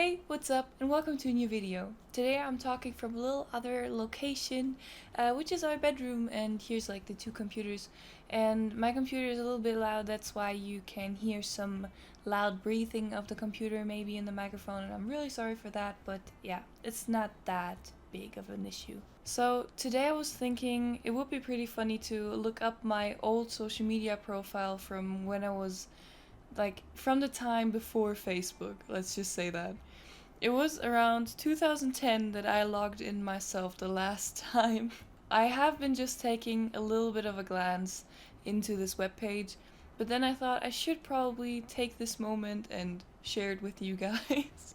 Hey, what's up, and welcome to a new video. Today I'm talking from a little other location, which is our bedroom, and here's like the two computers. And my computer is a little bit loud, that's why you can hear some loud breathing of the computer maybe in the microphone, and I'm really sorry for that, but yeah, it's not that big of an issue. So today I was thinking it would be pretty funny to look up my old social media profile from when I was like from the time before Facebook, let's just say that. It was around 2010 that I logged in myself the last time. I have been just taking a little bit of a glance into this webpage, but then I thought I should probably take this moment and share it with you guys.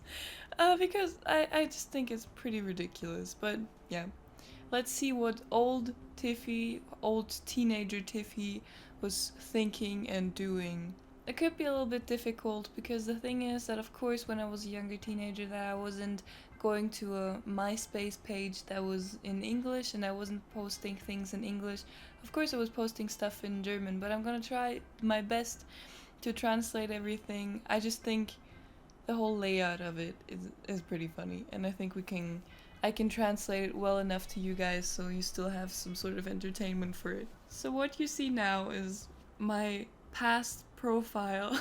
Because I just think it's pretty ridiculous. But yeah, let's see what old Tiffy, old teenager Tiffy, was thinking and doing. It could be a little bit difficult because the thing is that of course when I was a younger teenager that I wasn't going to a MySpace page that was in English and I wasn't posting things in English. Of course I was posting stuff in German, but I'm gonna try my best to translate everything. I just think the whole layout of it is pretty funny, and I think I can translate it well enough to you guys so you still have some sort of entertainment for it. So what you see now is my past profile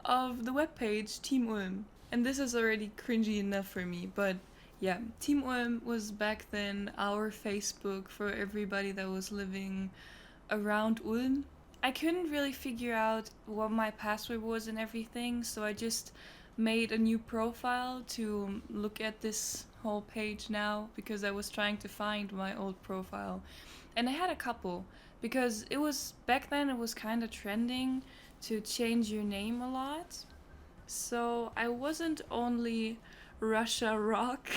of the webpage Team Ulm. And this is already cringy enough for me, but yeah, Team Ulm was back then our Facebook for everybody that was living around Ulm. I couldn't really figure out what my password was and everything, so I just made a new profile to look at this whole page now because I was trying to find my old profile. And I had a couple because it was back then it was kind of trending to change your name a lot. So I wasn't only Russia Rock,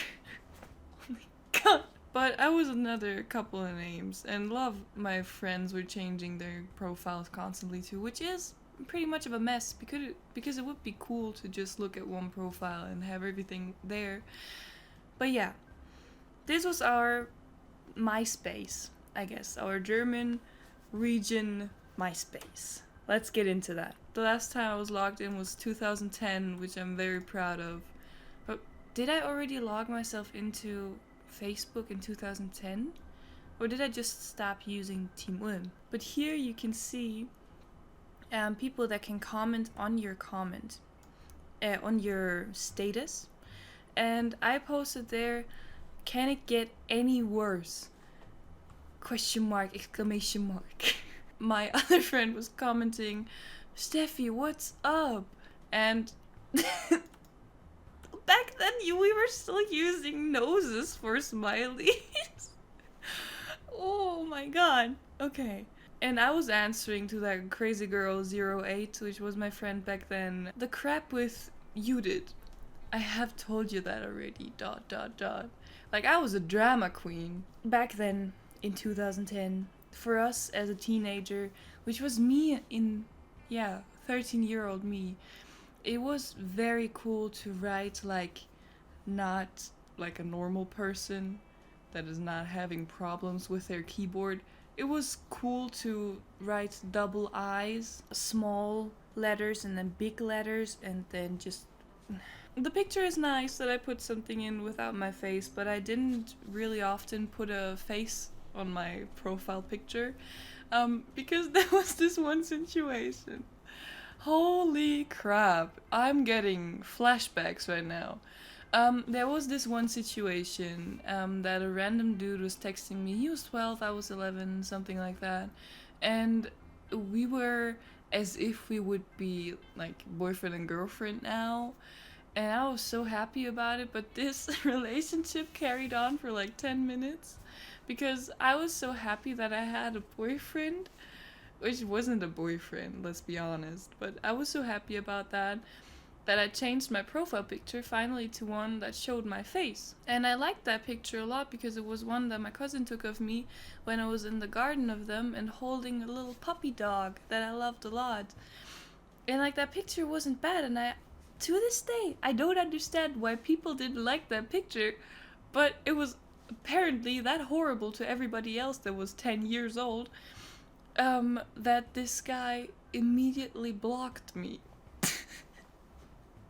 oh my god, but I was another couple of names, and a lot of my friends were changing their profiles constantly too, which is pretty much of a mess because it would be cool to just look at one profile and have everything there. But yeah, this was our MySpace, I guess, our German region MySpace. Let's get into that. The last time I was logged in was 2010, which I'm very proud of. But did I already log myself into Facebook in 2010? Or did I just stop using Team Ulm? But here you can see people that can comment on your comment, on your status. And I posted there, can it get any worse? Question mark, exclamation mark. My other friend was commenting, Steffi, what's up? And back then we were still using noses for smileys. Oh my god. Okay. And I was answering to that crazy girl 08, which was my friend back then. The crap with you did. I have told you that already. ... Like I was a drama queen back then in 2010. For us as a teenager, which was me in, 13-year-old me, it was very cool to write like not like a normal person that is not having problems with their keyboard. It was cool to write double I's, small letters and then big letters, and then just... The picture is nice that I put something in without my face, but I didn't really often put a face on my profile picture, because there was this one situation. Holy crap, I'm getting flashbacks right now. There was this one situation that a random dude was texting me. He was 12, I was 11, something like that. And we were as if we would be like boyfriend and girlfriend now. And I was so happy about it, but this relationship carried on for like 10 minutes. Because I was so happy that I had a boyfriend, which wasn't a boyfriend, let's be honest. But I was so happy about that I changed my profile picture finally to one that showed my face. And I liked that picture a lot because it was one that my cousin took of me when I was in the garden of them and holding a little puppy dog that I loved a lot. And like that picture wasn't bad, and to this day, I don't understand why people didn't like that picture, but it was apparently that horrible to everybody else that was 10 years old, that this guy immediately blocked me.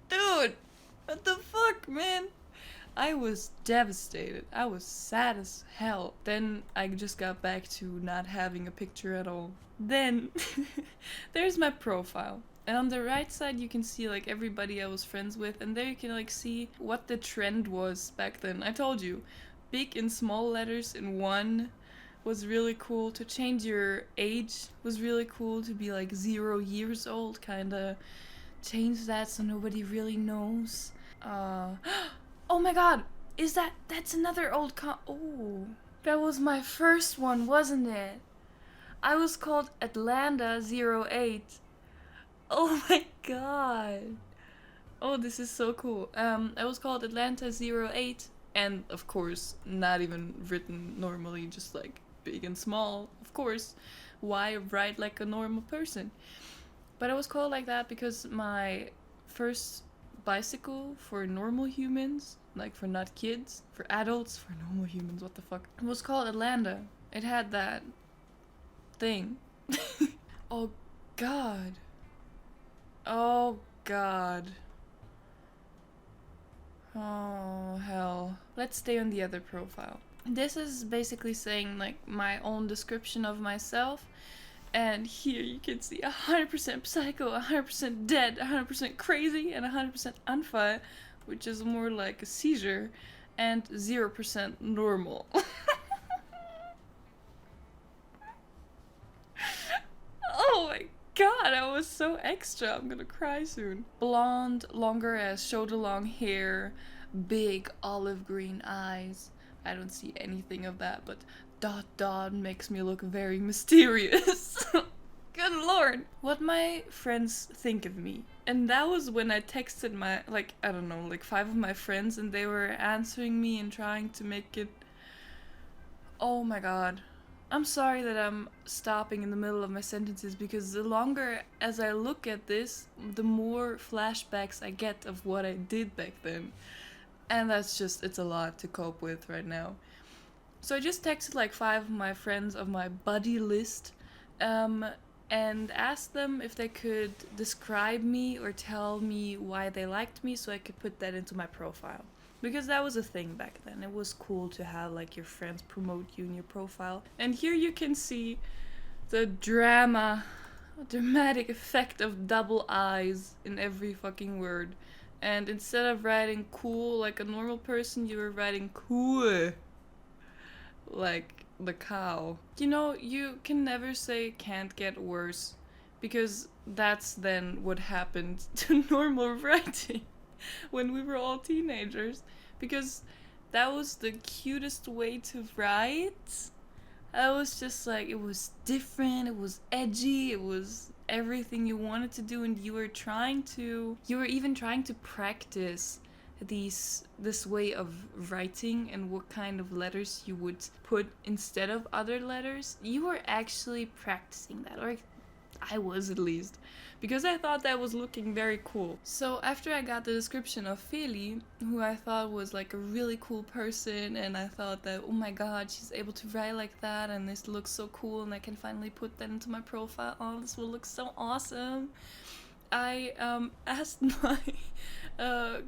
Dude, What the fuck, man? I was devastated. I was sad as hell. Then I just got back to not having a picture at all. Then there's my profile. And on the right side you can see like everybody I was friends with, and there you can like see what the trend was back then. I told you, big and small letters in one was really cool. To change your age was really cool. To be like 0 years old, kinda change that so nobody really knows. Oh my god! That's another old oh. That was my first one, wasn't it? I was called Atlanta 08. Oh my god. Oh, this is so cool. I was called Atlanta 08, and of course, not even written normally, just like big and small. Of course, why write like a normal person? But I was called like that because my first bicycle for normal humans, like for not kids, for adults, for normal humans, what the fuck, it was called Atlanta. It had that thing. Oh god. Oh god. Oh hell. Let's stay on the other profile. This is basically saying like my own description of myself. And here you can see 100% psycho, 100% dead, 100% crazy, and 100% unfi, which is more like a seizure, and 0% normal. Oh my god, I was so extra. I'm gonna cry soon. Blonde, longer hair, shoulder long hair, big olive green eyes. I don't see anything of that, but dot makes me look very mysterious. Good lord. What my friends think of me. And that was when I texted my, like, I don't know, like 5 of my friends, and they were answering me and trying to make it. Oh my god. I'm sorry that I'm stopping in the middle of my sentences, because the longer as I look at this, the more flashbacks I get of what I did back then. And that's just, it's a lot to cope with right now. So I just texted like 5 of my friends of my buddy list, and asked them if they could describe me or tell me why they liked me so I could put that into my profile. Because that was a thing back then. It was cool to have like your friends promote you in your profile. And here you can see the dramatic effect of double I's in every fucking word. And instead of writing cool like a normal person, you were writing cool like the cow. You know, you can never say can't get worse, because that's then what happened to normal writing when we were all teenagers, because that was the cutest way to write. I was just like, it was different, it was edgy, it was everything you wanted to do, and you were even trying to practice this way of writing and what kind of letters you would put instead of other letters. You were actually practicing that, or I was at least, because I thought that was looking very cool. So after I got the description of Feli, who I thought was like a really cool person, and I thought that, oh my god, she's able to write like that, and this looks so cool, and I can finally put that into my profile. Oh, this will look so awesome. I asked my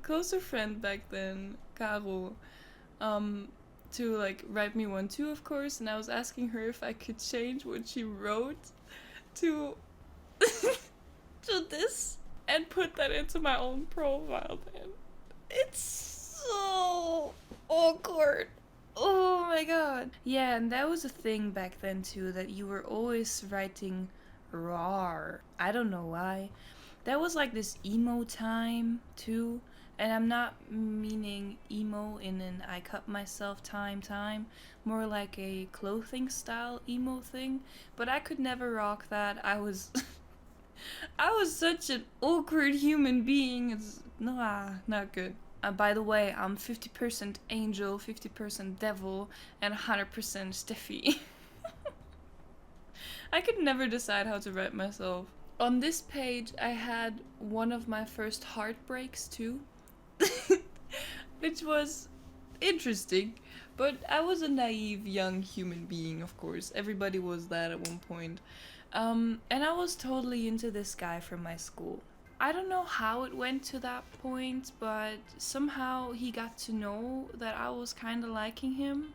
closer friend back then, Caro, to like write me one too, of course, and I was asking her if I could change what she wrote to to this and put that into my own profile. Then it's so awkward. Oh my god. Yeah, and that was a thing back then too, that you were always writing rar. I don't know why. That was like this emo time too. And I'm not meaning emo in an I cut myself time, more like a clothing style emo thing. But I could never rock that. I was I was such an awkward human being. It's not good. By the way, I'm 50% angel, 50% devil, and 100% Tiffy. I could never decide how to write myself. On this page, I had one of my first heartbreaks too, which was interesting, but I was a naive young human being, of course. Everybody was that at one point. And I was totally into this guy from my school. I don't know how it went to that point, but somehow he got to know that I was kind of liking him.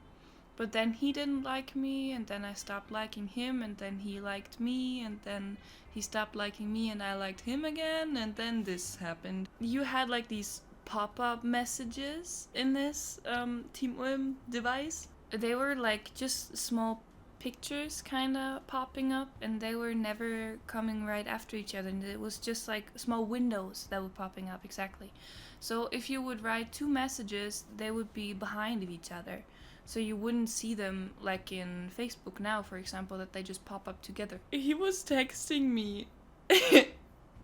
But then he didn't like me, and then I stopped liking him, and then he liked me, and then he stopped liking me, and I liked him again, and then this happened. You had like these pop-up messages in this Team Ulm device. They were like just small pictures kind of popping up, and they were never coming right after each other, and it was just like small windows that were popping up, exactly. So if you would write two messages, they would be behind of each other, so you wouldn't see them like in Facebook now, for example, that they just pop up together. He was texting me.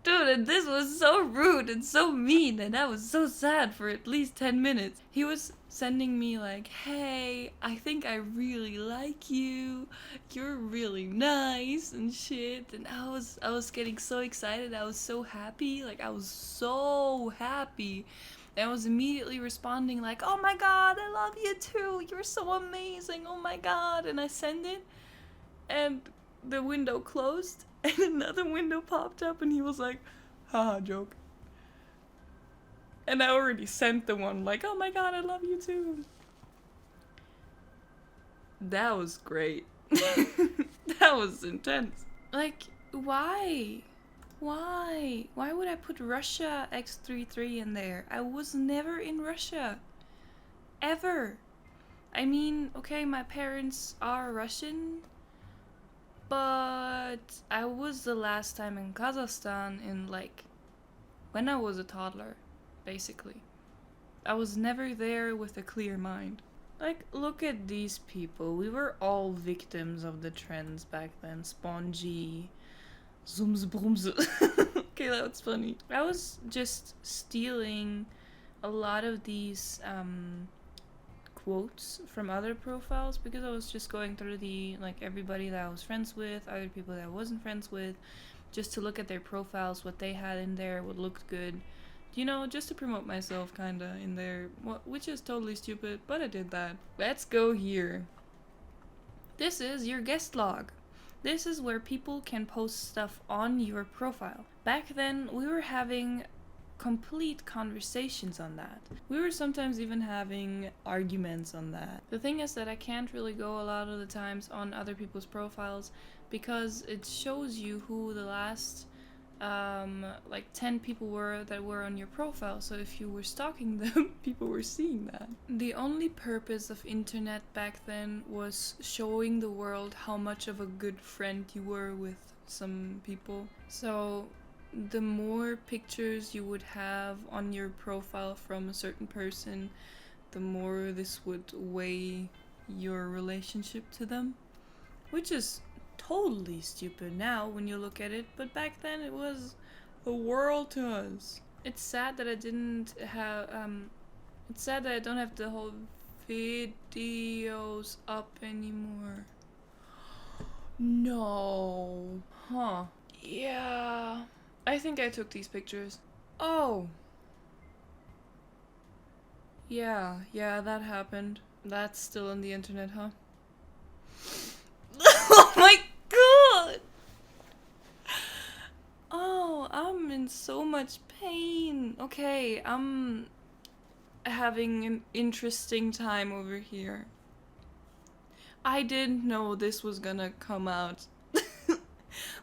Dude, and this was so rude and so mean, and I was so sad for at least 10 minutes. He was sending me like, hey, I think I really like you. You're really nice and shit. And I was getting so excited. I was so happy. Like, I was so happy. And I was immediately responding like, oh my god, I love you too. You're so amazing. Oh my god. And I sent it, and the window closed, and another window popped up, and he was like, haha, joke. And I already sent the one like, oh my god, I love you too. That was great. That was intense. Like, why? Why? Why would I put Russia X33 in there? I was never in Russia. Ever. I mean, okay, my parents are Russian, but I was the last time in Kazakhstan in like when I was a toddler, basically. I was never there with a clear mind. Like, look at these people. We were all victims of the trends back then. Spongy, zooms brooms. Okay, that was funny. I was just stealing a lot of these quotes from other profiles because I was just going through the like everybody that I was friends with, other people that I wasn't friends with, just to look at their profiles, what they had in there, what looked good, you know, just to promote myself kinda in there, which is totally stupid, but I did that. Let's go here. This is your guest log. This is where people can post stuff on your profile. Back then we were having complete conversations on that. We were sometimes even having arguments on that. The thing is that I can't really go a lot of the times on other people's profiles because it shows you who the last like 10 people were that were on your profile. So if you were stalking them, people were seeing that. The only purpose of internet back then was showing the world how much of a good friend you were with some people. So the more pictures you would have on your profile from a certain person, the more this would weigh your relationship to them, which is totally stupid now when you look at it, but back then it was the world to us. It's sad that I didn't have it's sad that I don't have the whole videos up anymore. No. Huh. Yeah, I think I took these pictures. Oh. Yeah, that happened. That's still on the internet, huh? Oh my god! Oh, I'm in so much pain. Okay, I'm having an interesting time over here. I didn't know this was gonna come out.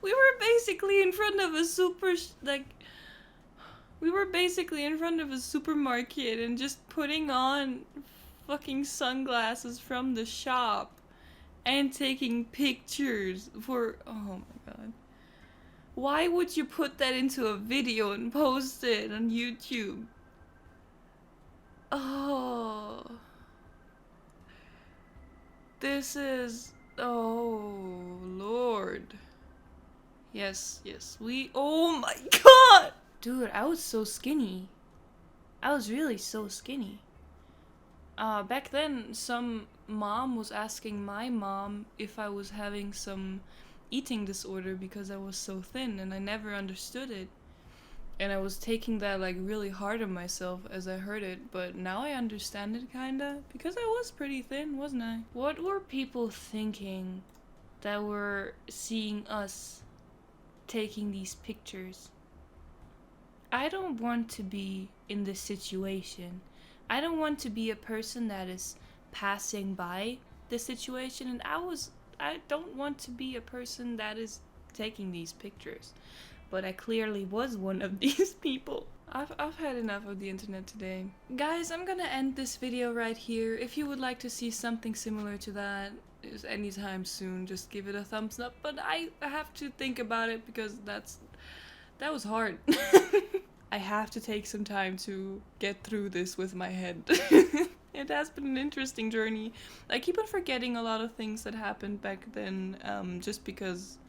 We were basically in front of a we were basically in front of a supermarket and just putting on fucking sunglasses from the shop and taking pictures for, oh my god. Why would you put that into a video and post it on YouTube? Oh. This is, oh lord. Yes, oh my god! Dude, I was so skinny. I was really so skinny. Back then, some mom was asking my mom if I was having some eating disorder because I was so thin, and I never understood it. And I was taking that like really hard on myself as I heard it, but now I understand it kinda, because I was pretty thin, wasn't I? What were people thinking that were seeing us taking these pictures? I don't want to be in this situation. I don't want to be a person that is passing by the situation, and I don't want to be a person that is taking these pictures. But I clearly was one of these people. I've had enough of the internet today. Guys, I'm gonna end this video right here. If you would like to see something similar to that anytime soon, just give it a thumbs up. But I have to think about it because that was hard. I have to take some time to get through this with my head. It has been an interesting journey. I keep on forgetting a lot of things that happened back then, just because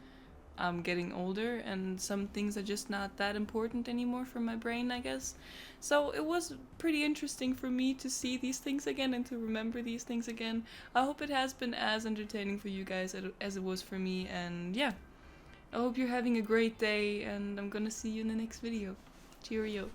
I'm getting older and some things are just not that important anymore for my brain, I guess. So it was pretty interesting for me to see these things again and to remember these things again. I hope it has been as entertaining for you guys as it was for me, and yeah. I hope you're having a great day, and I'm gonna see you in the next video. Cheerio.